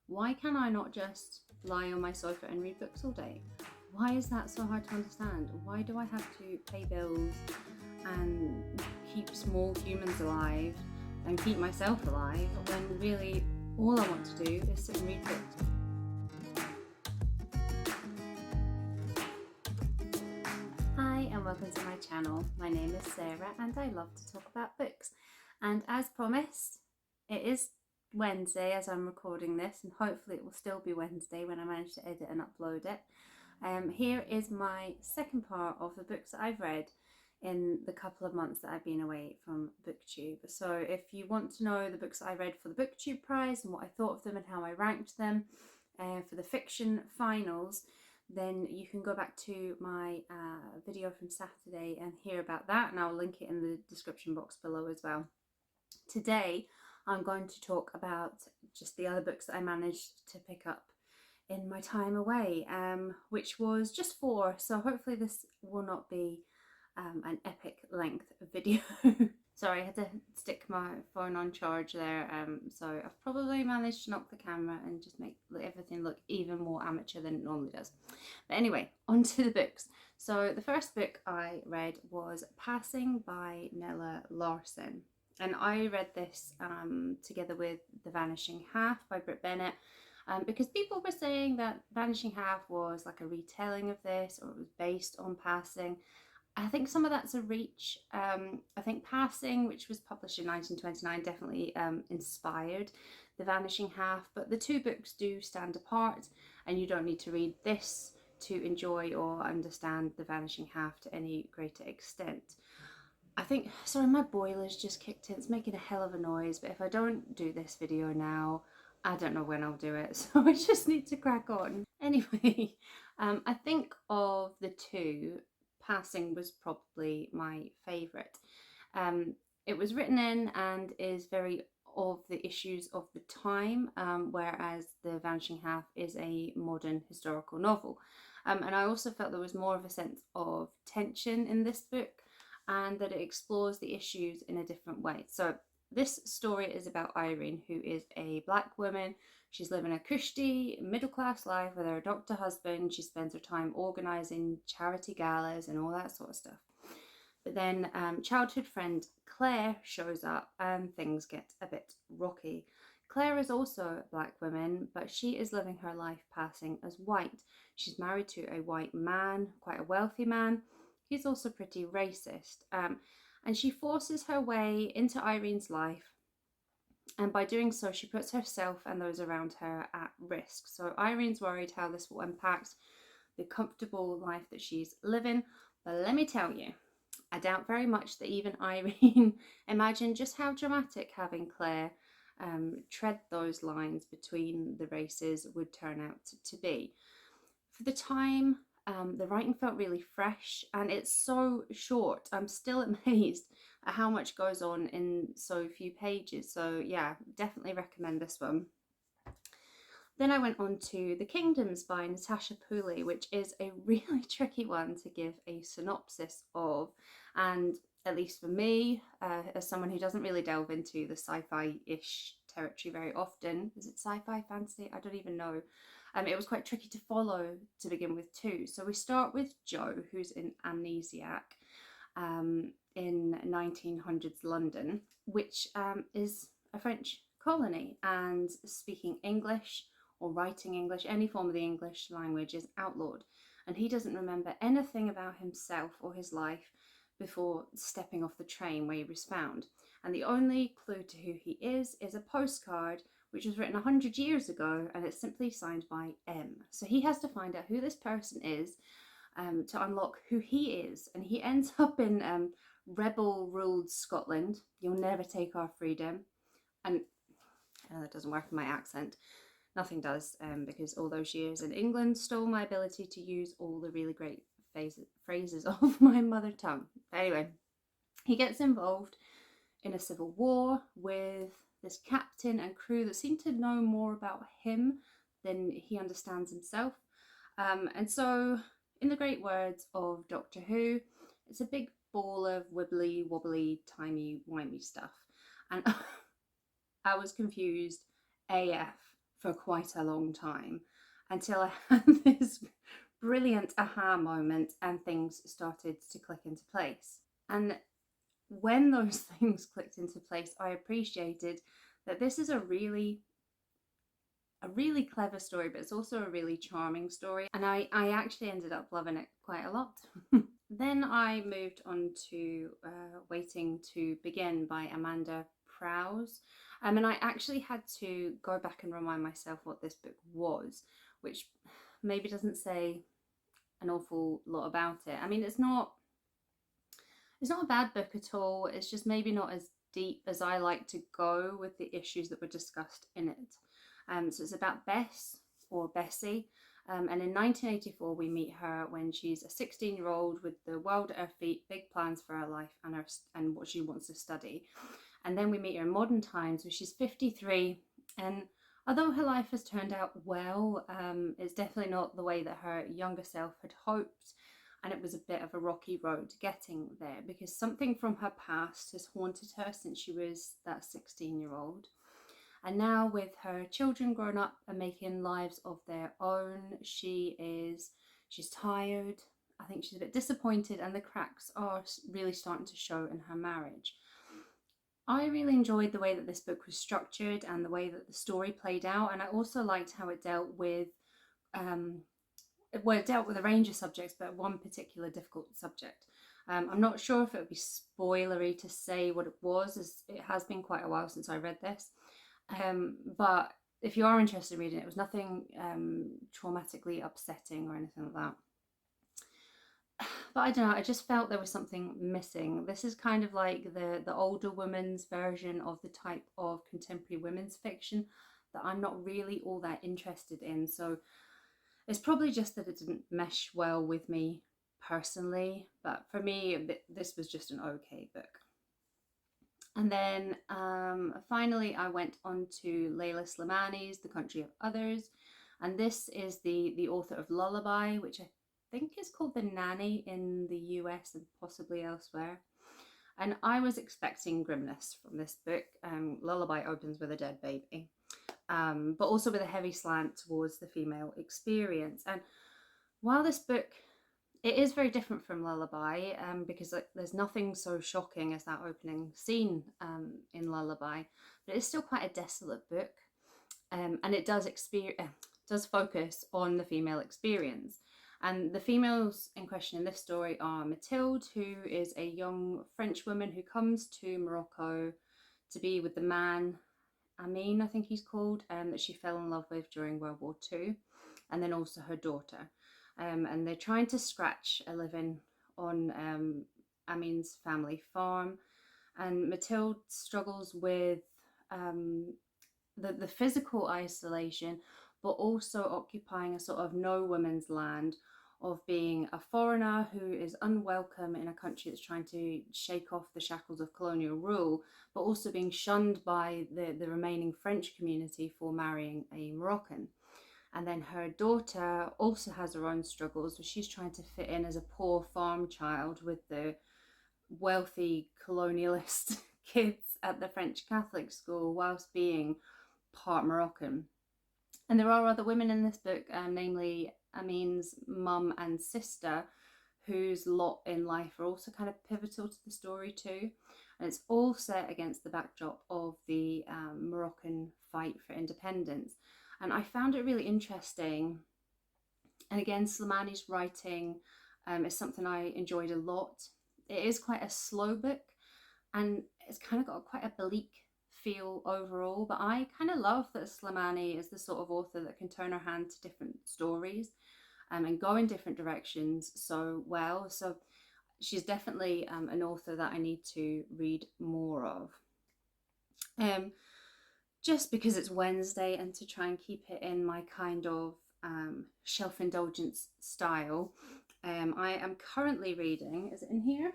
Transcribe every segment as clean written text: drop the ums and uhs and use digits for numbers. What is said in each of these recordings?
Why can I not just lie on my sofa and read books all day? Why is that so hard to understand? Why do I have to pay bills and keep small humans alive and keep myself alive when really all I want to do is sit and read books? Hi and welcome to my channel. My name is Sarah and I love to talk about books. And as promised, it is Wednesday as I'm recording this, and hopefully it will still be Wednesday when I manage to edit and upload it. Here is my second part of the books that I've read in the couple of months that I've been away from Booktube. So if you want to know the books that I read for the Booktube Prize and what I thought of them and how I ranked them for the fiction finals, then you can go back to my video from Saturday and hear about that, and I'll link it in the description box below as well. Today I'm going to talk about just the other books that I managed to pick up in my time away, which was just 4, so hopefully this will not be an epic length video. Sorry, I had to stick my phone on charge there, so I've probably managed to knock the camera and just make everything look even more amateur than it normally does. But anyway, on to the books. So the first book I read was Passing by Nella Larson, and I read this together with The Vanishing Half by Brit Bennett, because people were saying that Vanishing Half was like a retelling of this, or it was based on Passing. I think some of that's a reach. I think Passing, which was published in 1929, definitely inspired The Vanishing Half, but the two books do stand apart, and you don't need to read this to enjoy or understand The Vanishing Half to any greater extent. I think, sorry, my boiler's just kicked in. It's making a hell of a noise, but if I don't do this video now, I don't know when I'll do it, so I just need to crack on. Anyway, I think of the two, Passing was probably my favourite. It was written in and is very of the issues of the time, whereas The Vanishing Half is a modern historical novel. And I also felt there was more of a sense of tension in this book, and that it explores the issues in a different way. So this story is about Irene, who is a black woman. She's living a cushy, middle-class life with her doctor husband. She spends her time organising charity galas and all that sort of stuff. But then childhood friend Claire shows up and things get a bit rocky. Claire is also a black woman, but she is living her life passing as white. She's married to a white man, quite a wealthy man. He's also pretty racist. And she forces her way into Irene's life, and by doing so she puts herself and those around her at risk. So Irene's worried how this will impact the comfortable life that she's living, but let me tell you, I doubt very much that even Irene imagined just how dramatic having Claire tread those lines between the races would turn out to be. For the time, the writing felt really fresh, and it's so short. I'm still amazed at how much goes on in so few pages. So yeah, definitely recommend this one. Then I went on to The Kingdoms by Natasha Pulley, which is a really tricky one to give a synopsis of. And at least for me, as someone who doesn't really delve into the sci-fi-ish territory very often, is it sci-fi, fantasy? I don't even know. It was quite tricky to follow to begin with too. So we start with Jo, who's an amnesiac in 1900s London, which is a French colony, and speaking English or writing English, any form of the English language, is outlawed. And he doesn't remember anything about himself or his life before stepping off the train where he was found. And the only clue to who he is a postcard which was written 100 years ago, and it's simply signed by M. So he has to find out who this person is to unlock who he is. And he ends up in rebel-ruled Scotland. You'll never take our freedom. And that doesn't work in my accent. Nothing does, because all those years in England stole my ability to use all the really great phrases of my mother tongue. Anyway, he gets involved in a civil war with this captain and crew that seem to know more about him than he understands himself. And so, in the great words of Doctor Who, it's a big ball of wibbly wobbly timey wimey stuff. And I was confused AF for quite a long time, until I had this brilliant aha moment and things started to click into place. And when those things clicked into place, I appreciated that this is a really clever story, but it's also a really charming story, and I actually ended up loving it quite a lot. Then I moved on to Waiting to Begin by Amanda Prowse, and I actually had to go back and remind myself what this book was, which maybe doesn't say an awful lot about it. I mean, it's not a bad book at all. It's just maybe not as deep as I like to go with the issues that were discussed in it. So it's about Bess, or Bessie, and in 1984 we meet her when she's a 16-year-old with the world at her feet, big plans for her life and what she wants to study. And then we meet her in modern times where she's 53, and although her life has turned out well, it's definitely not the way that her younger self had hoped. And it was a bit of a rocky road getting there, because something from her past has haunted her since she was that 16-year-old. And now, with her children grown up and making lives of their own, she's tired. I think she's a bit disappointed, and the cracks are really starting to show in her marriage. I really enjoyed the way that this book was structured and the way that the story played out, and I also liked how it dealt with it dealt with a range of subjects, but one particular difficult subject. I'm not sure if it would be spoilery to say what it was, as it has been quite a while since I read this. But if you are interested in reading it, it was nothing traumatically upsetting or anything like that. But I don't know, I just felt there was something missing. This is kind of like the older woman's version of the type of contemporary women's fiction that I'm not really all that interested in. So it's probably just that it didn't mesh well with me personally, but for me, this was just an okay book. And then finally, I went on to Leila Slimani's The Country of Others, and this is the author of Lullaby, which I think is called The Nanny in the US and possibly elsewhere. And I was expecting grimness from this book. Lullaby opens with a dead baby, but also with a heavy slant towards the female experience. And while this book, it is very different from Lullaby, because there's nothing so shocking as that opening scene in Lullaby, but it's still quite a desolate book, and it does focus on the female experience. And the females in question in this story are Mathilde, who is a young French woman who comes to Morocco to be with the man, Amin, I think he's called, that she fell in love with during World War II, and then also her daughter. And they're trying to scratch a living on Amin's family farm. And Mathilde struggles with the physical isolation, but also occupying a sort of no woman's land, of being a foreigner who is unwelcome in a country that's trying to shake off the shackles of colonial rule, but also being shunned by the remaining French community for marrying a Moroccan. And then her daughter also has her own struggles, where she's trying to fit in as a poor farm child with the wealthy colonialist kids at the French Catholic school, whilst being part Moroccan. And there are other women in this book, namely Amin's mum and sister, whose lot in life are also kind of pivotal to the story too. And it's all set against the backdrop of the Moroccan fight for independence. And I found it really interesting. And again, Slimani's writing is something I enjoyed a lot. It is quite a slow book, and it's kind of got quite a bleak feel overall, but I kind of love that Slimani is the sort of author that can turn her hand to different stories and go in different directions so well. So she's definitely an author that I need to read more of. Just because it's Wednesday, and to try and keep it in my kind of shelf indulgence style, I am currently reading, is it in here?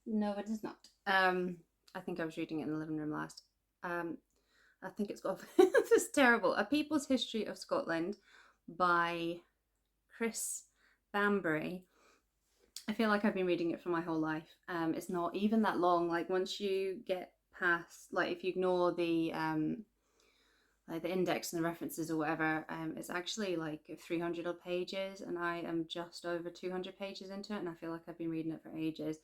No, it is not. I think I was reading it in the living room last. I think it's got, this is terrible, A People's History of Scotland by Chris Bambery. I feel like I've been reading it for my whole life. It's not even that long. Like, once you get past, like, if you ignore the like the index and the references or whatever, it's actually like 300 odd pages, and I am just over 200 pages into it, and I feel like I've been reading it for ages.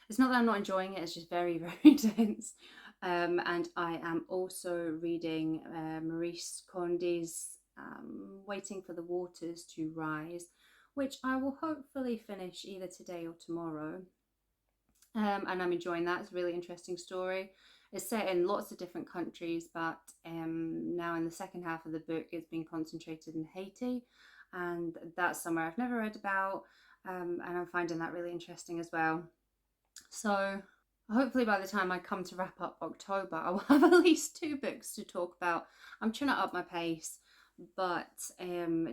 It's not that I'm not enjoying it, it's just very, very dense. And I am also reading Maryse Conde's Waiting for the Waters to Rise, which I will hopefully finish either today or tomorrow. And I'm enjoying that. It's a really interesting story. It's set in lots of different countries, but now in the second half of the book, it's been concentrated in Haiti, and that's somewhere I've never read about, and I'm finding that really interesting as well. So hopefully by the time I come to wrap up October, I will have at least 2 books to talk about. I'm trying to up my pace, but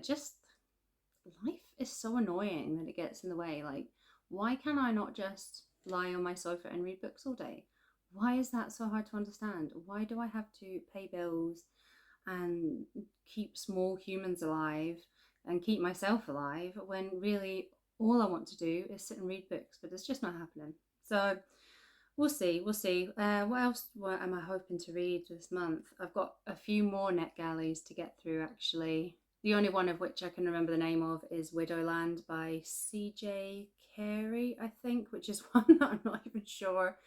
just life is so annoying that it gets in the way. Like, why can I not just lie on my sofa and read books all day? Why is that so hard to understand? Why do I have to pay bills and keep small humans alive and keep myself alive when really all I want to do is sit and read books? But it's just not happening. So we'll see. What else am I hoping to read this month? I've got a few more NetGalleys to get through, actually. The only one of which I can remember the name of is Widowland by CJ Carey, I think, which is one that I'm not even sure.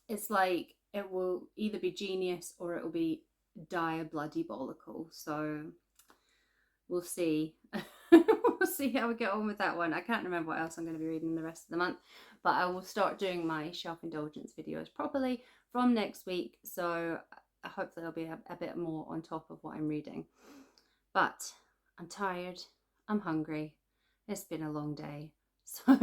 It's like, it will either be genius or it will be dire bloody bollicle. So we'll see. We'll see how we get on with that one. I can't remember what else I'm going to be reading the rest of the month, but I will start doing my shelf indulgence videos properly from next week. So hopefully I'll be a bit more on top of what I'm reading. But I'm tired, I'm hungry, it's been a long day. So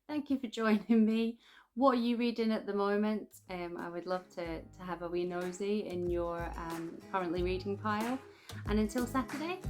thank you for joining me. What are you reading at the moment? I would love to have a wee nosy in your currently reading pile. And until Saturday,